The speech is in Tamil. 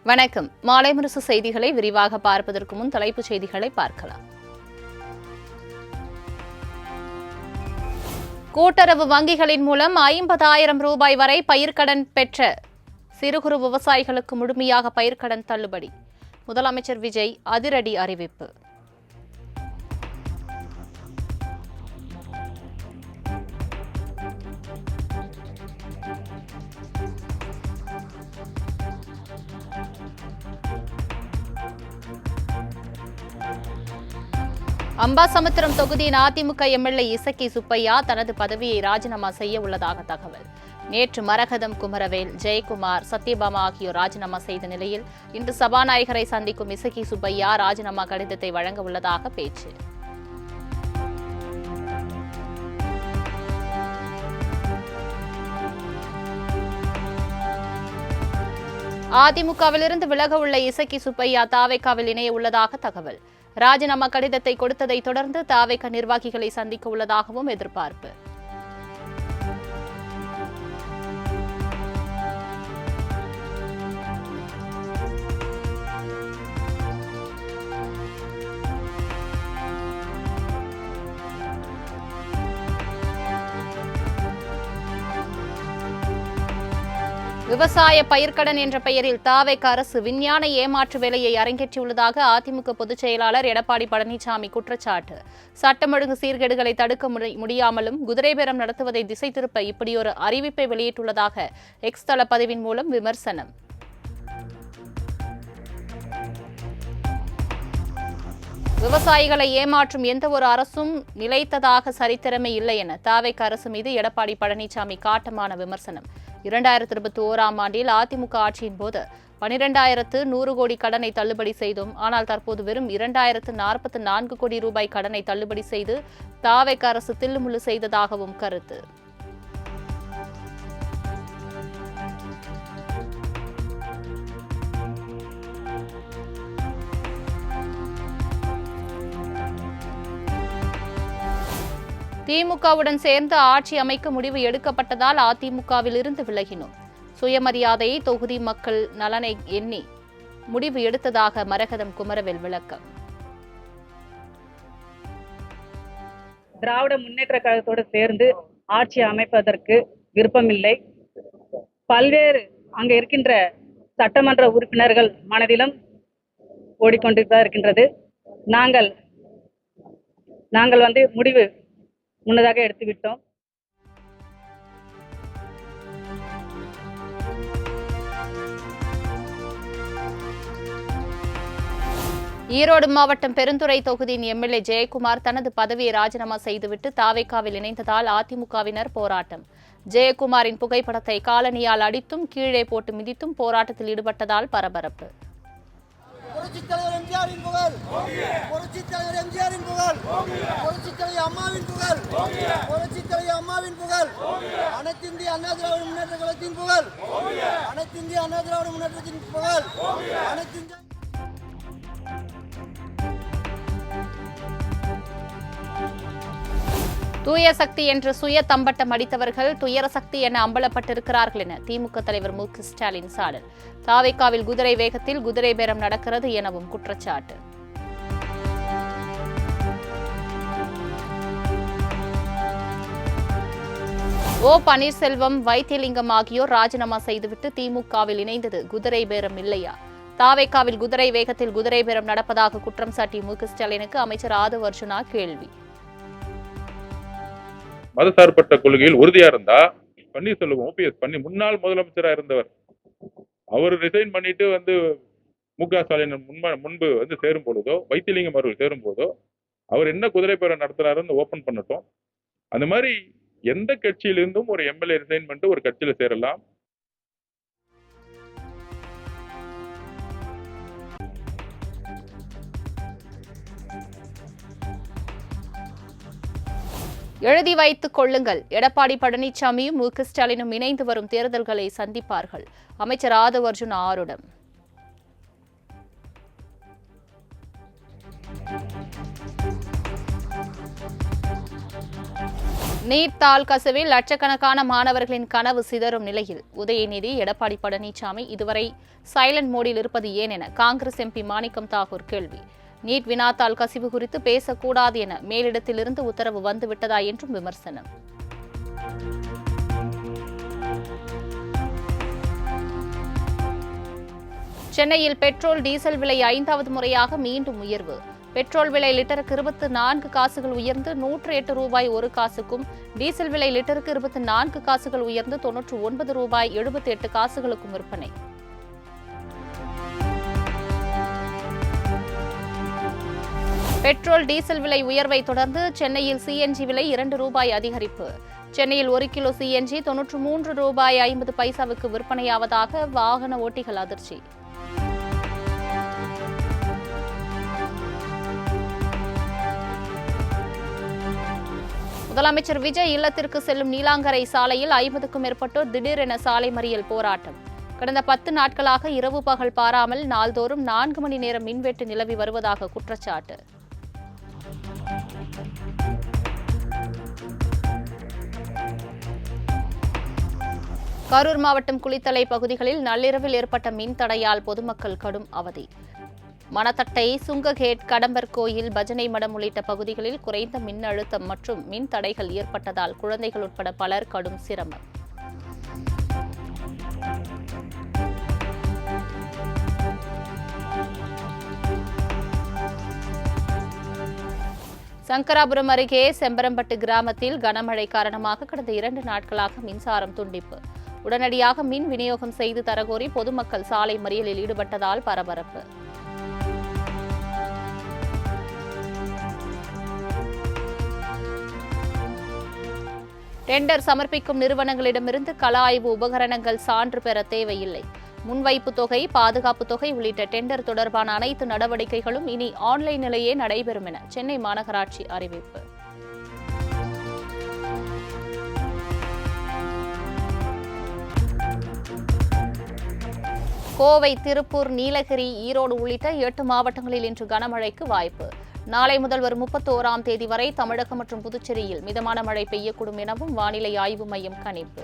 வணக்கம். மாலை முரசு செய்திகளை விரிவாக பார்ப்பதற்கு முன் தலைப்புச் செய்திகளை பார்க்கலாம். கூட்டுறவு வங்கிகளின் மூலம் 50,000 ரூபாய் வரை பயிர்க்கடன் பெற்ற சிறு குறு விவசாயிகளுக்கு முழுமையாக பயிர்க்கடன் தள்ளுபடி. முதலமைச்சர் விஜய் அதிரடி அறிவிப்பு. அம்பாசமுத்திரம் தொகுதியின் அதிமுக எம்எல்ஏ இசக்கி சுப்பையா தனது பதவியை ராஜினாமா செய்ய உள்ளதாக தகவல். நேற்று மரகதம் குமரவேல், ஜெயக்குமார், சத்யபாமா ஆகியோர் ராஜினாமா செய்த நிலையில் இன்று சபாநாயகரை சந்திக்கும் இசக்கி சுப்பையா ராஜினாமா கடிதத்தை வழங்க உள்ளதாக பேச்சு. அதிமுகவிலிருந்து விலக உள்ள இசக்கி சுப்பையா தாவேகாவில் இணைய உள்ளதாக தகவல். ராஜினாமா கடிதத்தை கொடுத்ததை தொடர்ந்து தாவேக நிர்வாகிகளை சந்திக்க உள்ளதாகவும் எதிர்பார்ப்பு. விவசாய பயிர்க்கடன் என்ற பெயரில் தாவேக அரசு விஞ்ஞான ஏமாற்று வேலையை அரங்கேற்றியுள்ளதாக அதிமுக பொதுச் செயலாளர் எடப்பாடி பழனிசாமி குற்றச்சாட்டு. சட்டம் ஒழுங்கு சீர்கேடுகளை தடுக்க முடியாமலும் குதிரை பேரம் நடத்துவதை திசை திருப்ப இப்படியொரு அறிவிப்பை வெளியிட்டுள்ளதாக எக்ஸ் தள பதிவின் மூலம் விமர்சனம். விவசாயிகளை ஏமாற்றும் எந்த ஒரு அரசும் நிலைத்ததாக சரித்திரமே இல்லை என தாவேக அரசு மீது எடப்பாடி பழனிசாமி காட்டமான விமர்சனம். 2021ஆம் ஆண்டில் அதிமுக ஆட்சியின் போது 12,100 கோடி கடனை தள்ளுபடி செய்தோம். ஆனால் தற்போது வெறும் 2,044 கோடி ரூபாய் கடனை தள்ளுபடி செய்து தாவேக அரசு தில்லுமுள்ளு செய்ததாகவும் கருத்து. திமுகவுடன் சேர்ந்து ஆட்சி அமைக்க முடிவு எடுக்கப்பட்டதால் அதிமுகவில் இருந்து விலகினோம். சுயமரியாதையை தொகுதி மக்கள் நலனை எண்ணி முடிவு எடுத்ததாக மரகதம் குமரவேல் விளக்கம். திராவிட முன்னேற்ற கழகத்தோடு சேர்ந்து ஆட்சி அமைப்பதற்கு விருப்பமில்லை. பல்வேறு அங்க இருக்கின்ற சட்டமன்ற உறுப்பினர்கள் மனதிலும் ஓடிக்கொண்டுதான் இருக்கின்றது. நாங்கள் முடிவு முன்னதாக எடுத்துவிட்டோம். ஈரோடு மாவட்டம் பெருந்துறை தொகுதியின் எம்எல்ஏ ஜெயக்குமார் தனது பதவியை ராஜினாமா செய்துவிட்டு தாவேகாவில் இணைந்ததால் அதிமுகவினர் போராட்டம். ஜெயக்குமாரின் புகைப்படத்தை காலணியால் அடித்தும் கீழே போட்டு மிதித்தும் போராட்டத்தில் ஈடுபட்டதால் பரபரப்பு. புரட்சித் தலைவர் எம்ஜிஆரின் புகழ், புரட்சித் தலைவர் எம்ஜிஆரின் புகழ், புரட்சித் தலைவர் அம்மாவின் புகழ், புரட்சித் தலைவர் அம்மாவின் புகழ், அனைத்து இந்திய அண்ணா திராவிட முன்னேற்ற கழகத்தின் புகழ், அனைத்து இந்திய அண்ணா திராவிட முன்னேற்றத்தின் புகழ், அனைத்து இந்திய தூய சக்தி என்று சுய தம்பட்டம் அடித்தவர்கள் துயர சக்தி என அம்பலப்பட்டிருக்கிறார்கள் என திமுக தலைவர் மு க ஸ்டாலின் சாடல். தாவேகாவில் குதிரை வேகத்தில் குதிரை பேரம் நடக்கிறது எனவும் குற்றச்சாட்டு. ஓ பன்னீர்செல்வம், வைத்தியலிங்கம் ஆகியோர் ராஜினாமா செய்துவிட்டு திமுகவில் இணைந்தது குதிரை பேரம் இல்லையா? தாவேகாவில் குதிரை வேகத்தில் குதிரை பேரம் நடப்பதாக குற்றம் சாட்டிய மு க ஸ்டாலினுக்கு அமைச்சர் ஆதவ் அர்ஜுனா கேள்வி. மதசார்பற்ற கொள்கையில் உறுதியா இருந்தா பன்னீர்செல்வம் ஓபிஎஸ் முன்னாள் முதலமைச்சரா இருந்தவர் அவர் ரிசைன் பண்ணிட்டு மு க ஸ்டாலின் முன்பு சேரும் பொழுதோ வைத்தியலிங்கம் அவர்கள் சேரும் போதோ அவர் என்ன குதிரை பேரம் நடத்துறாருன்னு ஓபன் பண்ணட்டும். அந்த மாதிரி எந்த கட்சியிலிருந்தும் ஒரு எம்எல்ஏ ரிசைன் பண்ணிட்டு ஒரு கட்சியில சேரலாம். எழுதி வைத்துக் கொள்ளுங்கள். எடப்பாடி பழனிசாமியும் மு க ஸ்டாலினும் இணைந்து வரும் தேர்தல்களை சந்திப்பார்கள். அமைச்சர் ஆதவ் அர்ஜுனா ஆருடம். நீட் தாள் கசிவில் லட்சக்கணக்கான மாணவர்களின் கனவு சிதறும் நிலையில் உதயநிதி எடப்பாடி பழனிசாமி இதுவரை சைலண்ட் மோடில் இருப்பது ஏன் என காங்கிரஸ் எம்பி மாணிக்கம் தாகூர் கேள்வி. நீட் வினாத்தாள் கசிவு குறித்து பேசக்கூடாது என மேலிடத்திலிருந்து உத்தரவு வந்துவிட்டதா என்றும் விமர்சனம். சென்னையில் பெட்ரோல் டீசல் விலை 5வது முறையாக மீண்டும் உயர்வு. பெட்ரோல் விலை லிட்டருக்கு 24 காசுகள் உயர்ந்து 108 ரூபாய் 1 காசுக்கும், டீசல் விலை லிட்டருக்கு 24 காசுகள் உயர்ந்து 99 ரூபாய் 78 காசுகளுக்கும் விற்பனை. பெட்ரோல் டீசல் விலை உயர்வை தொடர்ந்து சென்னையில் சிஎன்ஜி விலை 2 ரூபாய் அதிகரிப்பு. சென்னையில் 1 கிலோ சிஎன்ஜி 93 ரூபாய் 50 பைசாவுக்கு விற்பனையாவதாக வாகன ஓட்டிகள் அதிர்ச்சி. முதலமைச்சர் விஜய் இல்லத்திற்கு செல்லும் நீலாங்கரை சாலையில் 50க்கும் மேற்பட்டோர் திடீரென சாலை மறியல் போராட்டம். கடந்த 10 நாட்களாக இரவு பகல் பாராமல் நாள்தோறும் 4 மணி நேரம் மின்வெட்டு நிலவி வருவதாக குற்றச்சாட்டு. கரூர் மாவட்டம் குளித்தலை பகுதிகளில் நள்ளிரவில் ஏற்பட்ட மின் தடையால் பொதுமக்கள் கடும் அவதி. மணத்தட்டை, சுங்ககேட், கடம்பர் கோயில், பஜனை மடம் உள்ளிட்ட பகுதிகளில் குறைந்த மின் அழுத்தம் மற்றும் மின் தடைகள் ஏற்பட்டதால் குழந்தைகள் உட்பட பலர் கடும் சிரமம். சங்கராபுரம் அருகே செம்பரம்பட்டு கிராமத்தில் கனமழை காரணமாக கடந்த 2 நாட்களாக மின்சாரம் துண்டிப்பு. உடனடியாக மின் விநியோகம் செய்து தரகோரி பொதுமக்கள் சாலை மறியலில் ஈடுபட்டதால் பரபரப்பு. டெண்டர் சமர்ப்பிக்கும் நிறுவனங்களிடமிருந்து கள ஆய்வு உபகரணங்கள் சான்று பெற தேவையில்லை. முன்வைப்பு தொகை, பாதுகாப்பு தொகை உள்ளிட்ட டெண்டர் தொடர்பான அனைத்து நடவடிக்கைகளும் இனி ஆன்லைனிலேயே நடைபெறும் என சென்னை மாநகராட்சி அறிவிப்பு. கோவை, திருப்பூர், நீலகிரி, ஈரோடு உள்ளிட்ட 8 மாவட்டங்களில் இன்று கனமழைக்கு வாய்ப்பு. நாளை முதல் வரும் 31ஆம் தேதி வரை தமிழகம் மற்றும் புதுச்சேரியில் மிதமான மழை பெய்யக்கூடும் எனவும் வானிலை ஆய்வு மையம் கணிப்பு.